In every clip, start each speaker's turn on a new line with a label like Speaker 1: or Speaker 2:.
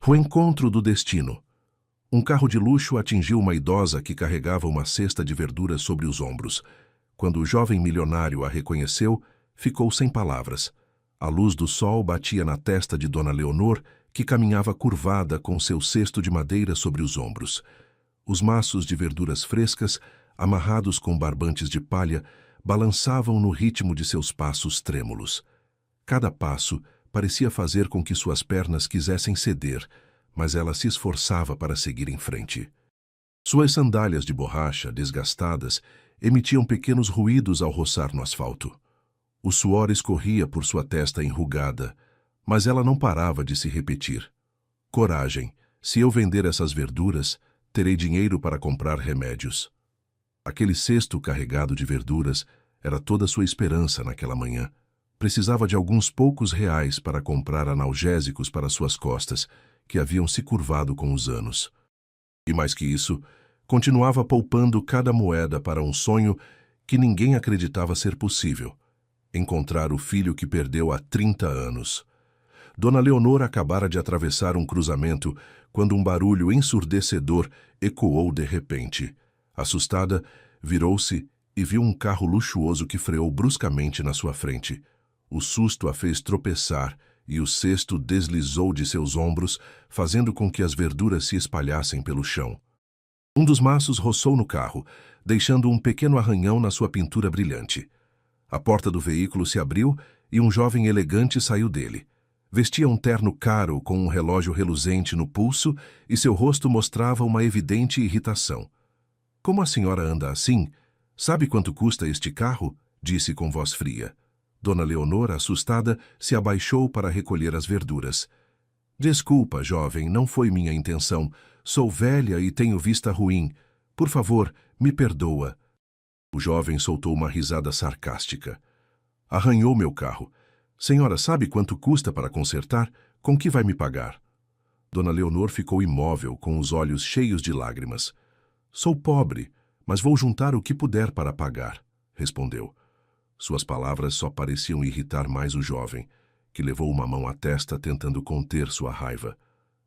Speaker 1: O encontro do destino. Um carro de luxo atingiu uma idosa que carregava uma cesta de verduras sobre os ombros. Quando o jovem milionário a reconheceu, ficou sem palavras. A luz do sol batia na testa de Dona Leonor, que caminhava curvada com seu cesto de madeira sobre os ombros. Os maços de verduras frescas, amarrados com barbantes de palha, balançavam no ritmo de seus passos trêmulos. Cada passo parecia fazer com que suas pernas quisessem ceder, mas ela se esforçava para seguir em frente. Suas sandálias de borracha, desgastadas, emitiam pequenos ruídos ao roçar no asfalto. O suor escorria por sua testa enrugada, mas ela não parava de se repetir. Coragem, se eu vender essas verduras, terei dinheiro para comprar remédios. Aquele cesto carregado de verduras era toda sua esperança naquela manhã. Precisava de alguns poucos reais para comprar analgésicos para suas costas, que haviam se curvado com os anos. E mais que isso, continuava poupando cada moeda para um sonho que ninguém acreditava ser possível: encontrar o filho que perdeu há 30 anos. Dona Leonor acabara de atravessar um cruzamento quando um barulho ensurdecedor ecoou de repente. Assustada, virou-se e viu um carro luxuoso que freou bruscamente na sua frente. O susto a fez tropeçar e o cesto deslizou de seus ombros, fazendo com que as verduras se espalhassem pelo chão. Um dos maços roçou no carro, deixando um pequeno arranhão na sua pintura brilhante. A porta do veículo se abriu e um jovem elegante saiu dele. Vestia um terno caro com um relógio reluzente no pulso e seu rosto mostrava uma evidente irritação. "Como a senhora anda assim? Sabe quanto custa este carro?" disse com voz fria. Dona Leonor, assustada, se abaixou para recolher as verduras. "Desculpa, jovem, não foi minha intenção. Sou velha e tenho vista ruim. Por favor, me perdoa." O jovem soltou uma risada sarcástica. "Arranhou meu carro. Senhora, sabe quanto custa para consertar? Com que vai me pagar?" Dona Leonor ficou imóvel, com os olhos cheios de lágrimas. "Sou pobre, mas vou juntar o que puder para pagar", respondeu. Suas palavras só pareciam irritar mais o jovem, que levou uma mão à testa tentando conter sua raiva.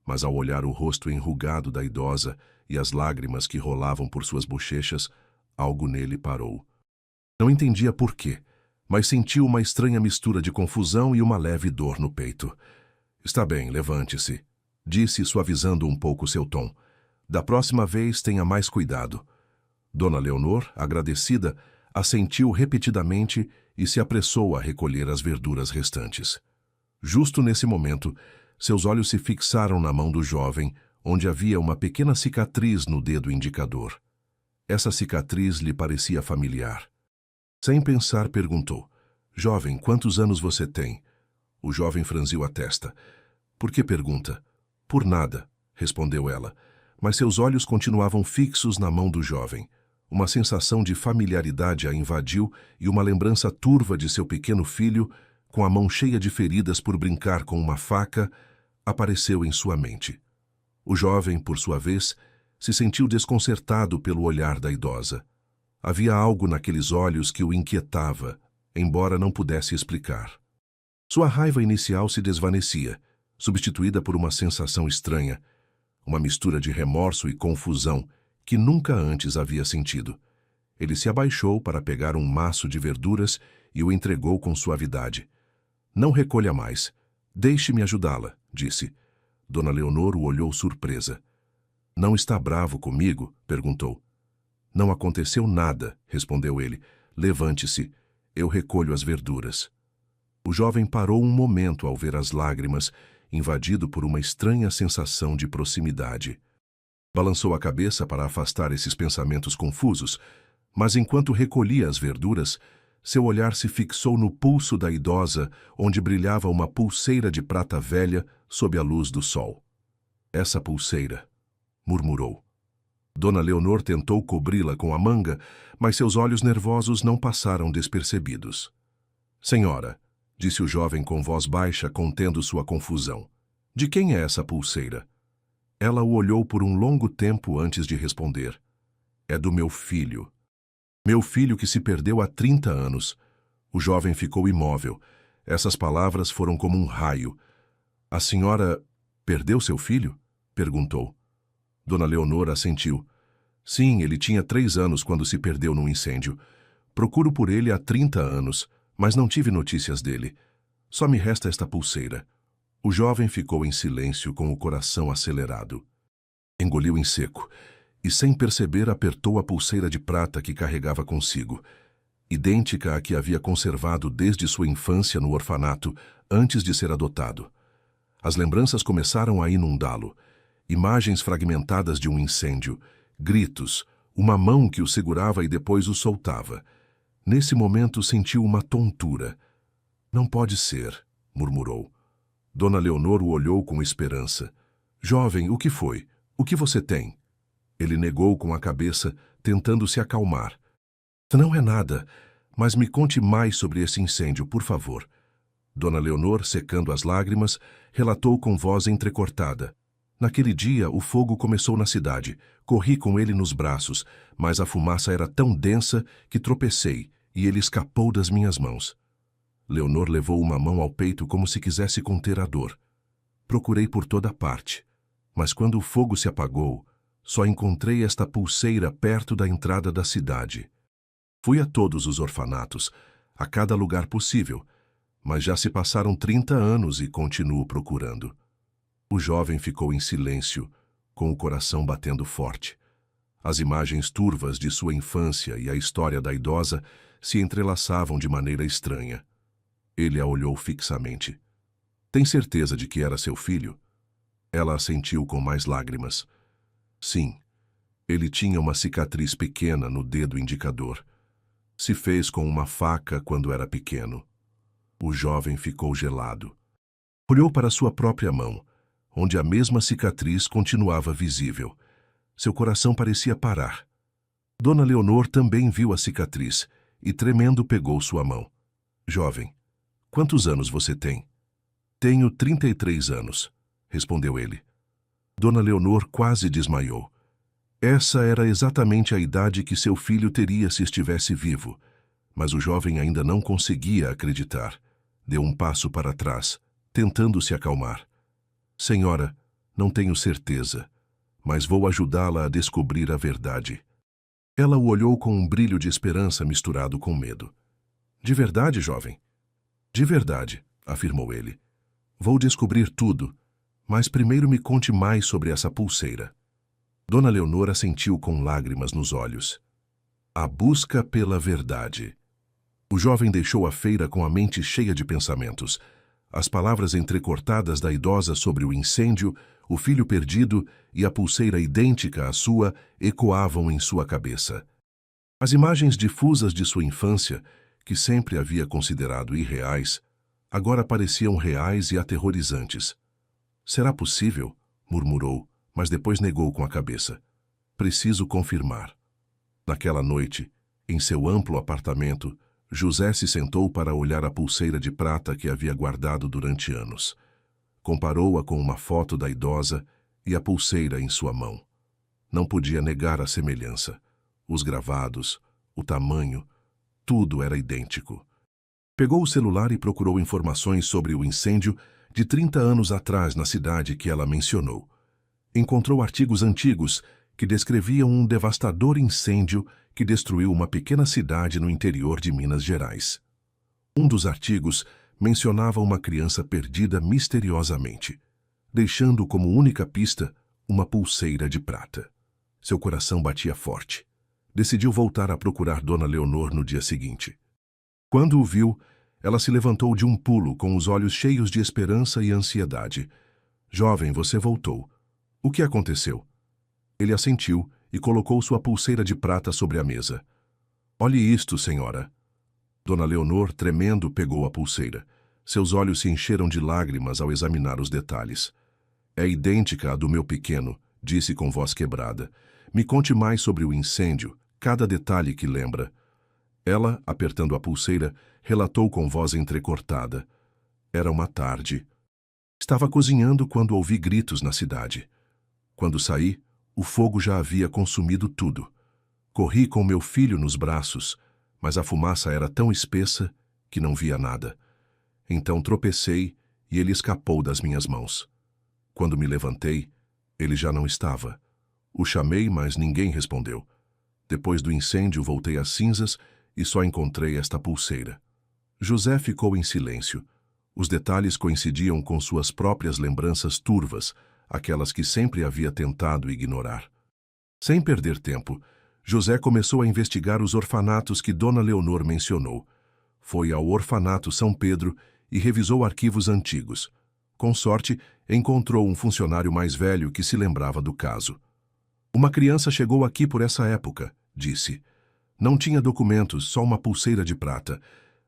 Speaker 1: Mas ao olhar o rosto enrugado da idosa e as lágrimas que rolavam por suas bochechas, algo nele parou. Não entendia por quê, mas sentiu uma estranha mistura de confusão e uma leve dor no peito. "Está bem, levante-se", disse, suavizando um pouco seu tom. "Da próxima vez tenha mais cuidado." Dona Leonor, agradecida, assentiu repetidamente e se apressou a recolher as verduras restantes. Justo nesse momento, seus olhos se fixaram na mão do jovem, onde havia uma pequena cicatriz no dedo indicador. Essa cicatriz lhe parecia familiar. Sem pensar, perguntou: "Jovem, quantos anos você tem?" O jovem franziu a testa. "Por que pergunta?" "Por nada", respondeu ela, mas seus olhos continuavam fixos na mão do jovem. Uma sensação de familiaridade a invadiu e uma lembrança turva de seu pequeno filho, com a mão cheia de feridas por brincar com uma faca, apareceu em sua mente. O jovem, por sua vez, se sentiu desconcertado pelo olhar da idosa. Havia algo naqueles olhos que o inquietava, embora não pudesse explicar. Sua raiva inicial se desvanecia, substituída por uma sensação estranha, uma mistura de remorso e confusão que nunca antes havia sentido. Ele se abaixou para pegar um maço de verduras e o entregou com suavidade. "Não recolha mais. Deixe-me ajudá-la", disse. Dona Leonor o olhou surpresa. "Não está bravo comigo?" perguntou. "Não aconteceu nada", respondeu ele. "Levante-se. Eu recolho as verduras." O jovem parou um momento ao ver as lágrimas, invadido por uma estranha sensação de proximidade. Balançou a cabeça para afastar esses pensamentos confusos, mas enquanto recolhia as verduras, seu olhar se fixou no pulso da idosa, onde brilhava uma pulseira de prata velha sob a luz do sol. "Essa pulseira", murmurou. Dona Leonor tentou cobri-la com a manga, mas seus olhos nervosos não passaram despercebidos. "Senhora", disse o jovem com voz baixa, contendo sua confusão, "de quem é essa pulseira?" Ela o olhou por um longo tempo antes de responder. "É do meu filho. Meu filho que se perdeu há 30 anos. O jovem ficou imóvel. Essas palavras foram como um raio. "A senhora... Perdeu seu filho? Perguntou. Dona Leonor assentiu. Sim, ele tinha 3 anos quando se perdeu num incêndio. Procuro por ele há 30 anos, mas não tive notícias dele. Só me resta esta pulseira. O jovem ficou em silêncio com o coração acelerado. Engoliu em seco e, sem perceber, apertou a pulseira de prata que carregava consigo, idêntica à que havia conservado desde sua infância no orfanato, antes de ser adotado. As lembranças começaram a inundá-lo. Imagens fragmentadas de um incêndio, gritos, uma mão que o segurava e depois o soltava. Nesse momento sentiu uma tontura. Não pode ser, murmurou. Dona Leonor o olhou com esperança. Jovem, o que foi? O que você tem? Ele negou com a cabeça, tentando se acalmar. Não é nada, mas me conte mais sobre esse incêndio, por favor. Dona Leonor, secando as lágrimas, relatou com voz entrecortada. Naquele dia, o fogo começou na cidade. Corri com ele nos braços, mas a fumaça era tão densa que tropecei e ele escapou das minhas mãos. Leonor levou uma mão ao peito como se quisesse conter a dor. Procurei por toda parte, mas quando o fogo se apagou, só encontrei esta pulseira perto da entrada da cidade. Fui a todos os orfanatos, a cada lugar possível, mas já se passaram 30 anos e continuo procurando. O jovem ficou em silêncio, com o coração batendo forte. As imagens turvas de sua infância e a história da idosa se entrelaçavam de maneira estranha. Ele a olhou fixamente. Tem certeza de que era seu filho? Ela assentiu com mais lágrimas. Sim, ele tinha uma cicatriz pequena no dedo indicador. Se fez com uma faca quando era pequeno. O jovem ficou gelado. Olhou para sua própria mão, onde a mesma cicatriz continuava visível. Seu coração parecia parar. Dona Leonor também viu a cicatriz e, tremendo, pegou sua mão. Jovem, quantos anos você tem? Tenho 33 anos, respondeu ele. Dona Leonor quase desmaiou. Essa era exatamente a idade que seu filho teria se estivesse vivo, mas o jovem ainda não conseguia acreditar. Deu um passo para trás, tentando se acalmar. Senhora, não tenho certeza, mas vou ajudá-la a descobrir a verdade. Ela o olhou com um brilho de esperança misturado com medo. De verdade, jovem? De verdade, afirmou ele. Vou descobrir tudo, mas primeiro me conte mais sobre essa pulseira. Dona Leonor assentiu com lágrimas nos olhos. A busca pela verdade. O jovem deixou a feira com a mente cheia de pensamentos. As palavras entrecortadas da idosa sobre o incêndio, o filho perdido e a pulseira idêntica à sua ecoavam em sua cabeça. As imagens difusas de sua infância, que sempre havia considerado irreais, agora pareciam reais e aterrorizantes. Será possível? Murmurou, mas depois negou com a cabeça. Preciso confirmar. Naquela noite, em seu amplo apartamento, José se sentou para olhar a pulseira de prata que havia guardado durante anos. Comparou-a com uma foto da idosa e a pulseira em sua mão. Não podia negar a semelhança. Os gravados, o tamanho, tudo era idêntico. Pegou o celular e procurou informações sobre o incêndio de 30 anos atrás na cidade que ela mencionou. Encontrou artigos antigos que descreviam um devastador incêndio que destruiu uma pequena cidade no interior de Minas Gerais. Um dos artigos mencionava uma criança perdida misteriosamente, deixando como única pista uma pulseira de prata. Seu coração batia forte. Decidiu voltar a procurar Dona Leonor no dia seguinte. Quando o viu, ela se levantou de um pulo com os olhos cheios de esperança e ansiedade. Jovem, você voltou. O que aconteceu? Ele assentiu e colocou sua pulseira de prata sobre a mesa. Olhe isto, senhora. Dona Leonor, tremendo, pegou a pulseira. Seus olhos se encheram de lágrimas ao examinar os detalhes. É idêntica à do meu pequeno, disse com voz quebrada. Me conte mais sobre o incêndio, cada detalhe que lembra. Ela, apertando a pulseira, relatou com voz entrecortada. Era uma tarde. Estava cozinhando quando ouvi gritos na cidade. Quando saí, o fogo já havia consumido tudo. Corri com meu filho nos braços, mas a fumaça era tão espessa que não via nada. Então tropecei e ele escapou das minhas mãos. Quando me levantei, ele já não estava. O chamei, mas ninguém respondeu. Depois do incêndio, voltei às cinzas e só encontrei esta pulseira. José ficou em silêncio. Os detalhes coincidiam com suas próprias lembranças turvas, aquelas que sempre havia tentado ignorar. Sem perder tempo, José começou a investigar os orfanatos que Dona Leonor mencionou. Foi ao orfanato São Pedro e revisou arquivos antigos. Com sorte, encontrou um funcionário mais velho que se lembrava do caso. Uma criança chegou aqui por essa época, disse. Não tinha documentos, só uma pulseira de prata.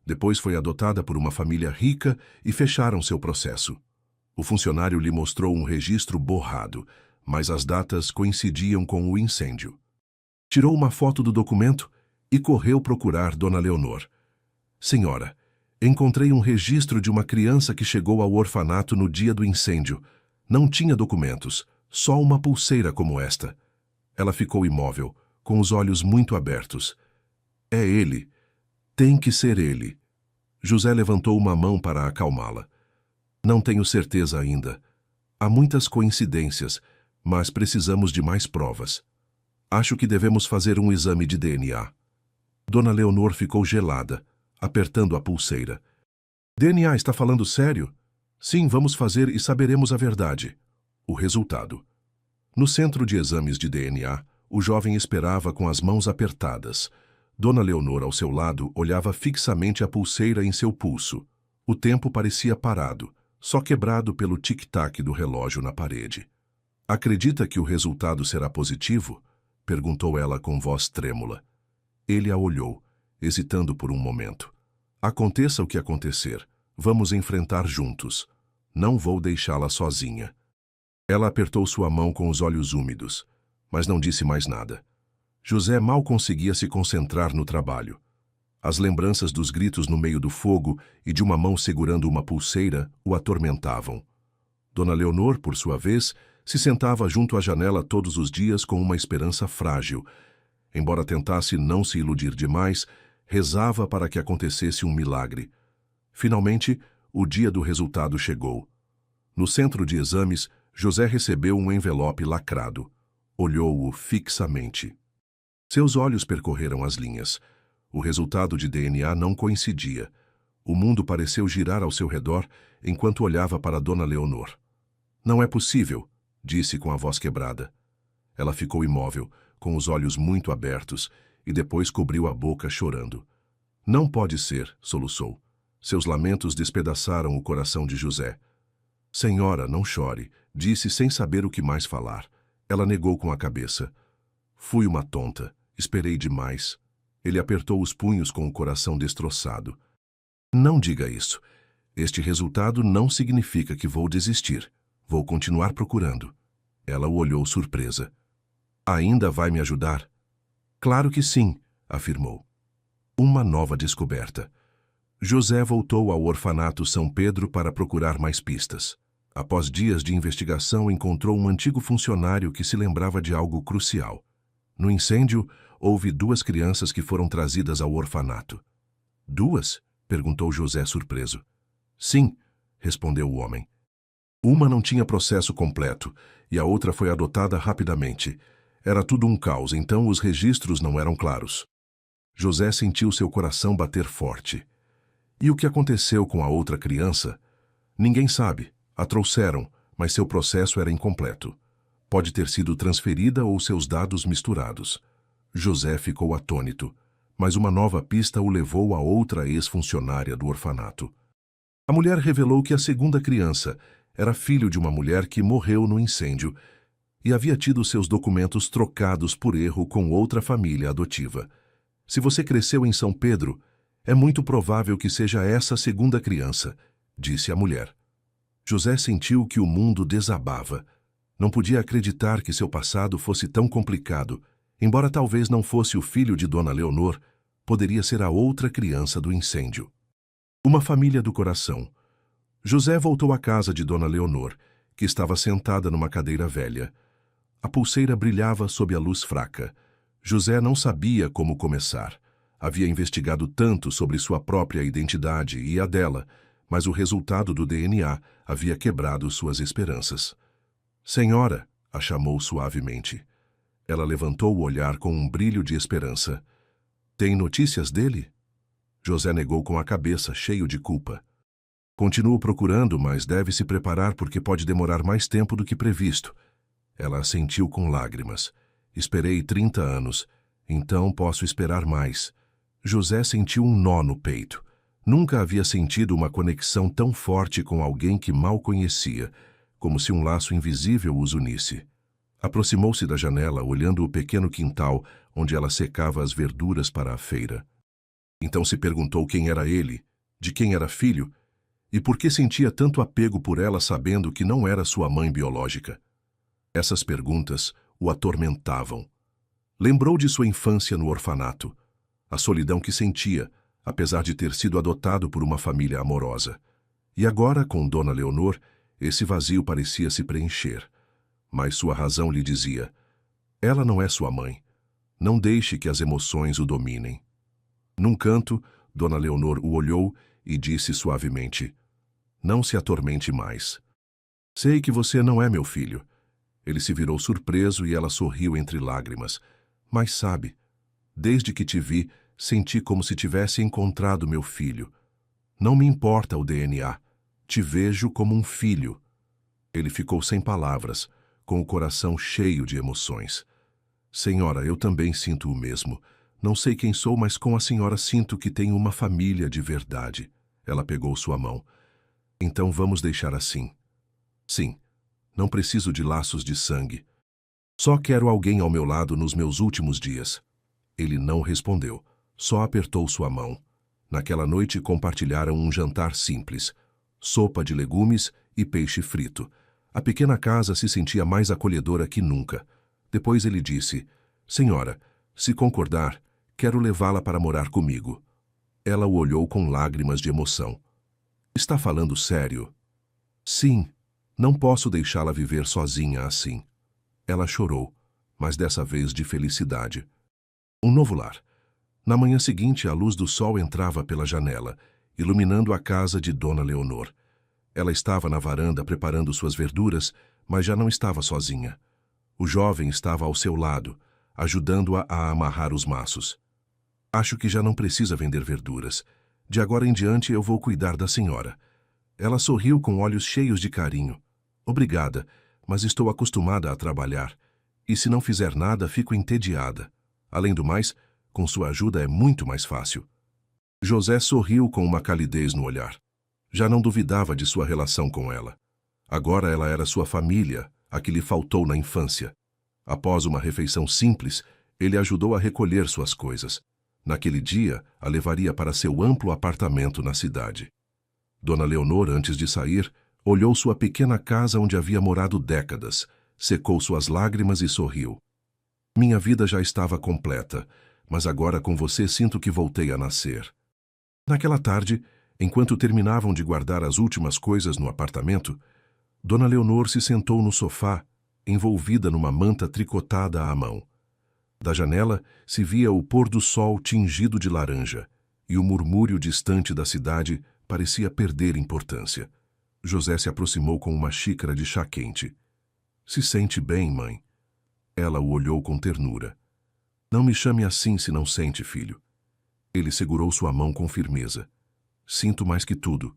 Speaker 1: Depois foi adotada por uma família rica e fecharam seu processo. O funcionário lhe mostrou um registro borrado, mas as datas coincidiam com o incêndio. Tirou uma foto do documento e correu procurar Dona Leonor. Senhora, encontrei um registro de uma criança que chegou ao orfanato no dia do incêndio. Não tinha documentos, só uma pulseira como esta. Ela ficou imóvel, com os olhos muito abertos. É ele. Tem que ser ele. José levantou uma mão para acalmá-la. Não tenho certeza ainda. Há muitas coincidências, mas precisamos de mais provas. Acho que devemos fazer um exame de DNA. Dona Leonor ficou gelada, apertando a pulseira. DNA, está falando sério? Sim, vamos fazer e saberemos a verdade. O resultado. No centro de exames de DNA, o jovem esperava com as mãos apertadas. Dona Leonor, ao seu lado, olhava fixamente a pulseira em seu pulso. O tempo parecia parado, só quebrado pelo tic-tac do relógio na parede. Acredita que o resultado será positivo? Perguntou ela com voz trêmula. Ele a olhou, hesitando por um momento. Aconteça o que acontecer, vamos enfrentar juntos. Não vou deixá-la sozinha. Ela apertou sua mão com os olhos úmidos, mas não disse mais nada. José mal conseguia se concentrar no trabalho. As lembranças dos gritos no meio do fogo e de uma mão segurando uma pulseira o atormentavam. Dona Leonor, por sua vez, se sentava junto à janela todos os dias com uma esperança frágil. Embora tentasse não se iludir demais, rezava para que acontecesse um milagre. Finalmente, o dia do resultado chegou. No centro de exames, José recebeu um envelope lacrado. Olhou-o fixamente. Seus olhos percorreram as linhas. O resultado de DNA não coincidia. O mundo pareceu girar ao seu redor enquanto olhava para Dona Leonor. Não é possível, disse com a voz quebrada. Ela ficou imóvel, com os olhos muito abertos, e depois cobriu a boca chorando. Não pode ser, soluçou. Seus lamentos despedaçaram o coração de José. Senhora, não chore, disse sem saber o que mais falar. Ela negou com a cabeça. Fui uma tonta, esperei demais. Ele apertou os punhos com o coração destroçado. Não diga isso. Este resultado não significa que vou desistir. Vou continuar procurando. Ela o olhou surpresa. Ainda vai me ajudar? Claro que sim, afirmou. Uma nova descoberta. José voltou ao orfanato São Pedro para procurar mais pistas. Após dias de investigação, encontrou um antigo funcionário que se lembrava de algo crucial. No incêndio, houve 2 crianças que foram trazidas ao orfanato. 2? Perguntou José surpreso. Sim, respondeu o homem. Uma não tinha processo completo e a outra foi adotada rapidamente. Era tudo um caos, então os registros não eram claros. José sentiu seu coração bater forte. E o que aconteceu com a outra criança? Ninguém sabe. A trouxeram, mas seu processo era incompleto. Pode ter sido transferida ou seus dados misturados. José ficou atônito, mas uma nova pista o levou a outra ex-funcionária do orfanato. A mulher revelou que a segunda criança era filho de uma mulher que morreu no incêndio e havia tido seus documentos trocados por erro com outra família adotiva. Se você cresceu em São Pedro, é muito provável que seja essa segunda criança, disse a mulher. José sentiu que o mundo desabava. Não podia acreditar que seu passado fosse tão complicado. Embora talvez não fosse o filho de Dona Leonor, poderia ser a outra criança do incêndio. Uma família do coração. José voltou à casa de Dona Leonor, que estava sentada numa cadeira velha. A pulseira brilhava sob a luz fraca. José não sabia como começar. Havia investigado tanto sobre sua própria identidade e a dela, mas o resultado do DNA havia quebrado suas esperanças. Senhora, a chamou suavemente. Ela levantou o olhar com um brilho de esperança. Tem notícias dele? José negou com a cabeça, cheio de culpa. Continuo procurando, mas deve se preparar porque pode demorar mais tempo do que previsto. Ela assentiu com lágrimas. Esperei 30 anos, então posso esperar mais. José sentiu um nó no peito. Nunca havia sentido uma conexão tão forte com alguém que mal conhecia, como se um laço invisível os unisse. Aproximou-se da janela, olhando o pequeno quintal onde ela secava as verduras para a feira. Então se perguntou quem era ele, de quem era filho, e por que sentia tanto apego por ela sabendo que não era sua mãe biológica. Essas perguntas o atormentavam. Lembrou de sua infância no orfanato, a solidão que sentia, apesar de ter sido adotado por uma família amorosa. E agora, com Dona Leonor, esse vazio parecia se preencher. Mas sua razão lhe dizia: ela não é sua mãe. Não deixe que as emoções o dominem. Num canto, Dona Leonor o olhou e disse suavemente: não se atormente mais. Sei que você não é meu filho. Ele se virou surpreso e ela sorriu entre lágrimas. Mas sabe, desde que te vi, senti como se tivesse encontrado meu filho. Não me importa o DNA. Te vejo como um filho. Ele ficou sem palavras, com o coração cheio de emoções. Senhora, eu também sinto o mesmo. Não sei quem sou, mas com a senhora sinto que tenho uma família de verdade. Ela pegou sua mão. Então vamos deixar assim. Sim, não preciso de laços de sangue. Só quero alguém ao meu lado nos meus últimos dias. Ele não respondeu, só apertou sua mão. Naquela noite compartilharam um jantar simples, sopa de legumes e peixe frito. A pequena casa se sentia mais acolhedora que nunca. Depois ele disse: senhora, se concordar, quero levá-la para morar comigo. Ela o olhou com lágrimas de emoção. Está falando sério? Sim, não posso deixá-la viver sozinha assim. Ela chorou, mas dessa vez de felicidade. Um novo lar. Na manhã seguinte, a luz do sol entrava pela janela, iluminando a casa de Dona Leonor. Ela estava na varanda preparando suas verduras, mas já não estava sozinha. O jovem estava ao seu lado, ajudando-a a amarrar os maços. Acho que já não precisa vender verduras. De agora em diante eu vou cuidar da senhora. Ela sorriu com olhos cheios de carinho. Obrigada, mas estou acostumada a trabalhar. E se não fizer nada, fico entediada. Além do mais, com sua ajuda é muito mais fácil. José sorriu com uma calidez no olhar. Já não duvidava de sua relação com ela. Agora ela era sua família, a que lhe faltou na infância. Após uma refeição simples, ele ajudou a recolher suas coisas. Naquele dia, a levaria para seu amplo apartamento na cidade. Dona Leonor, antes de sair, olhou sua pequena casa onde havia morado décadas, secou suas lágrimas e sorriu. Minha vida já estava completa, mas agora com você sinto que voltei a nascer. Naquela tarde, enquanto terminavam de guardar as últimas coisas no apartamento, Dona Leonor se sentou no sofá, envolvida numa manta tricotada à mão. Da janela se via o pôr do sol tingido de laranja, e o murmúrio distante da cidade parecia perder importância. José se aproximou com uma xícara de chá quente. Se sente bem, mãe? Ela o olhou com ternura. Não me chame assim se não sente, filho. Ele segurou sua mão com firmeza. Sinto mais que tudo.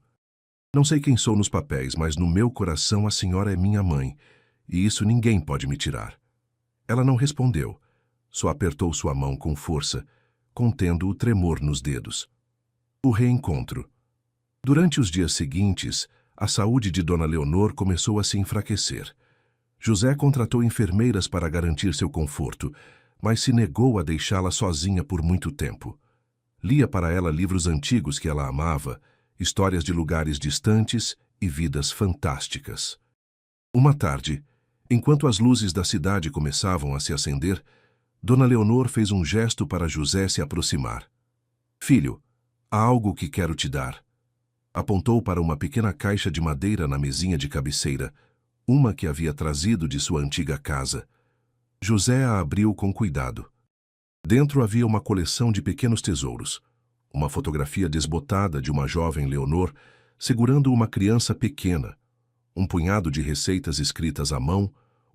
Speaker 1: Não sei quem sou nos papéis, mas no meu coração a senhora é minha mãe, e isso ninguém pode me tirar. Ela não respondeu, só apertou sua mão com força, contendo o tremor nos dedos. O reencontro. Durante os dias seguintes, a saúde de Dona Leonor começou a se enfraquecer. José contratou enfermeiras para garantir seu conforto, mas se negou a deixá-la sozinha por muito tempo. Lia para ela livros antigos que ela amava, histórias de lugares distantes e vidas fantásticas. Uma tarde, enquanto as luzes da cidade começavam a se acender, Dona Leonor fez um gesto para José se aproximar. Filho, há algo que quero te dar. Apontou para uma pequena caixa de madeira na mesinha de cabeceira, uma que havia trazido de sua antiga casa. José a abriu com cuidado. Dentro havia uma coleção de pequenos tesouros, uma fotografia desbotada de uma jovem Leonor segurando uma criança pequena, um punhado de receitas escritas à mão,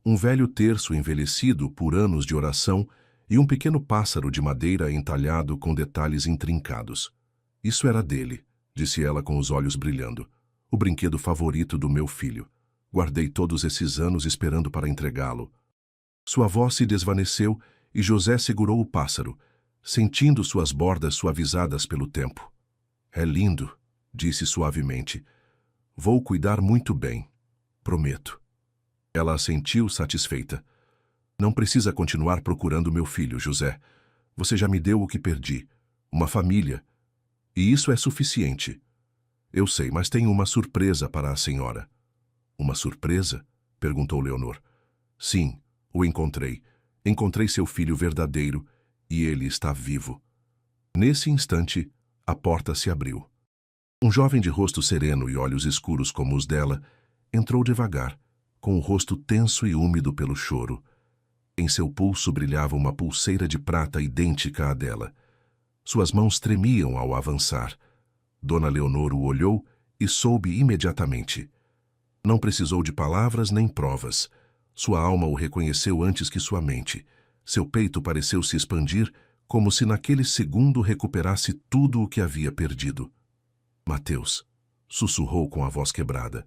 Speaker 1: um velho terço envelhecido por anos de oração e um pequeno pássaro de madeira entalhado com detalhes intrincados. Isso era dele, disse ela com os olhos brilhando. O brinquedo favorito do meu filho. Guardei todos esses anos esperando para entregá-lo. Sua voz se desvaneceu e José segurou o pássaro, sentindo suas bordas suavizadas pelo tempo. É lindo, disse suavemente. Vou cuidar muito bem, prometo. Ela assentiu satisfeita. Não precisa continuar procurando meu filho, José. Você já me deu o que perdi, uma família. E isso é suficiente. Eu sei, mas tenho uma surpresa para a senhora. Uma surpresa? Perguntou Leonor. Sim, o encontrei. Encontrei seu filho verdadeiro e ele está vivo. Nesse instante, a porta se abriu. Um jovem de rosto sereno e olhos escuros como os dela entrou devagar, com o rosto tenso e úmido pelo choro. Em seu pulso brilhava uma pulseira de prata idêntica à dela. Suas mãos tremiam ao avançar. Dona Leonor o olhou e soube imediatamente. Não precisou de palavras nem provas. Sua alma o reconheceu antes que sua mente. Seu peito pareceu se expandir, como se naquele segundo recuperasse tudo o que havia perdido. Mateus, sussurrou com a voz quebrada.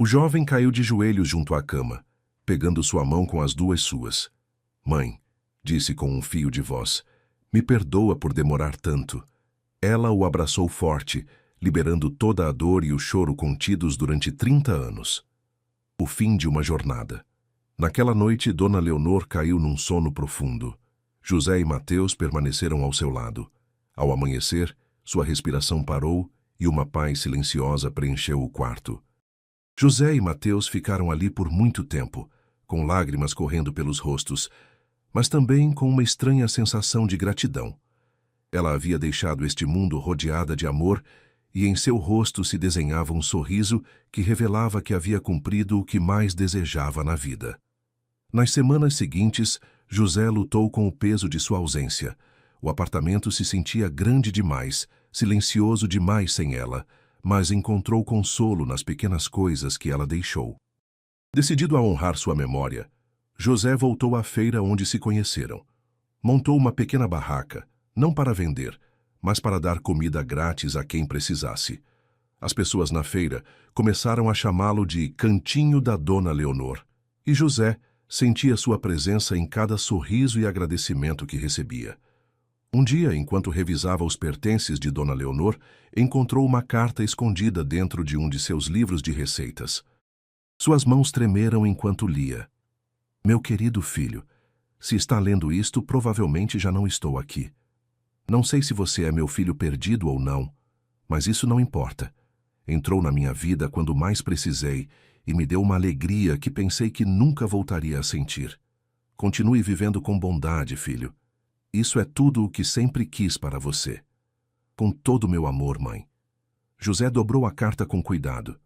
Speaker 1: O jovem caiu de joelhos junto à cama, pegando sua mão com as duas suas. Mãe, disse com um fio de voz, me perdoa por demorar tanto. Ela o abraçou forte, liberando toda a dor e o choro contidos durante 30 anos. O fim de uma jornada. Naquela noite, Dona Leonor caiu num sono profundo. José e Mateus permaneceram ao seu lado. Ao amanhecer, sua respiração parou e uma paz silenciosa preencheu o quarto. José e Mateus ficaram ali por muito tempo, com lágrimas correndo pelos rostos, mas também com uma estranha sensação de gratidão. Ela havia deixado este mundo rodeada de amor e em seu rosto se desenhava um sorriso que revelava que havia cumprido o que mais desejava na vida. Nas semanas seguintes, José lutou com o peso de sua ausência. O apartamento se sentia grande demais, silencioso demais sem ela, mas encontrou consolo nas pequenas coisas que ela deixou. Decidido a honrar sua memória, José voltou à feira onde se conheceram. Montou uma pequena barraca, não para vender, mas para dar comida grátis a quem precisasse. As pessoas na feira começaram a chamá-lo de Cantinho da Dona Leonor, e José sentia sua presença em cada sorriso e agradecimento que recebia. Um dia, enquanto revisava os pertences de Dona Leonor, encontrou uma carta escondida dentro de um de seus livros de receitas. Suas mãos tremeram enquanto lia. Meu querido filho, se está lendo isto, provavelmente já não estou aqui. Não sei se você é meu filho perdido ou não, mas isso não importa. Entrou na minha vida quando mais precisei e me deu uma alegria que pensei que nunca voltaria a sentir. Continue vivendo com bondade, filho. Isso é tudo o que sempre quis para você. Com todo o meu amor, mãe. José dobrou a carta com cuidado.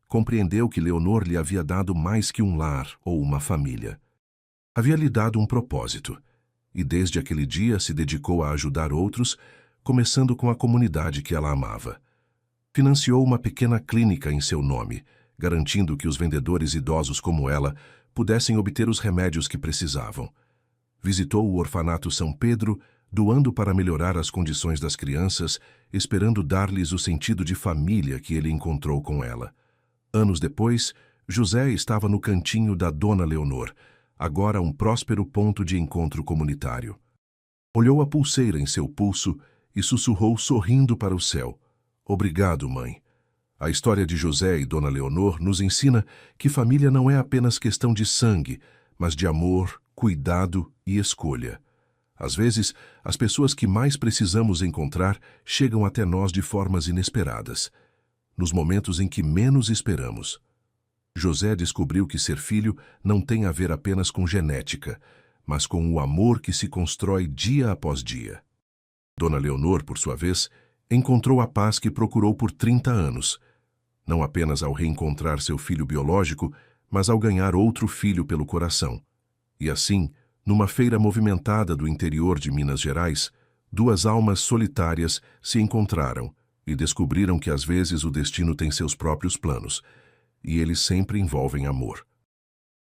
Speaker 1: Compreendeu que Leonor lhe havia dado mais que um lar ou uma família. Havia lhe dado um propósito, e desde aquele dia se dedicou a ajudar outros, começando com a comunidade que ela amava. Financiou uma pequena clínica em seu nome, garantindo que os vendedores idosos como ela pudessem obter os remédios que precisavam. Visitou o orfanato São Pedro, doando para melhorar as condições das crianças, esperando dar-lhes o sentido de família que ele encontrou com ela. Anos depois, José estava no cantinho da Dona Leonor, agora um próspero ponto de encontro comunitário. Olhou a pulseira em seu pulso e sussurrou sorrindo para o céu. Obrigado, mãe. A história de José e Dona Leonor nos ensina que família não é apenas questão de sangue, mas de amor, cuidado e escolha. Às vezes, as pessoas que mais precisamos encontrar chegam até nós de formas inesperadas, nos momentos em que menos esperamos. José descobriu que ser filho não tem a ver apenas com genética, mas com o amor que se constrói dia após dia. Dona Leonor, por sua vez, encontrou a paz que procurou por 30 anos, não apenas ao reencontrar seu filho biológico, mas ao ganhar outro filho pelo coração. E assim, numa feira movimentada do interior de Minas Gerais, duas almas solitárias se encontraram e descobriram que às vezes o destino tem seus próprios planos, e eles sempre envolvem amor.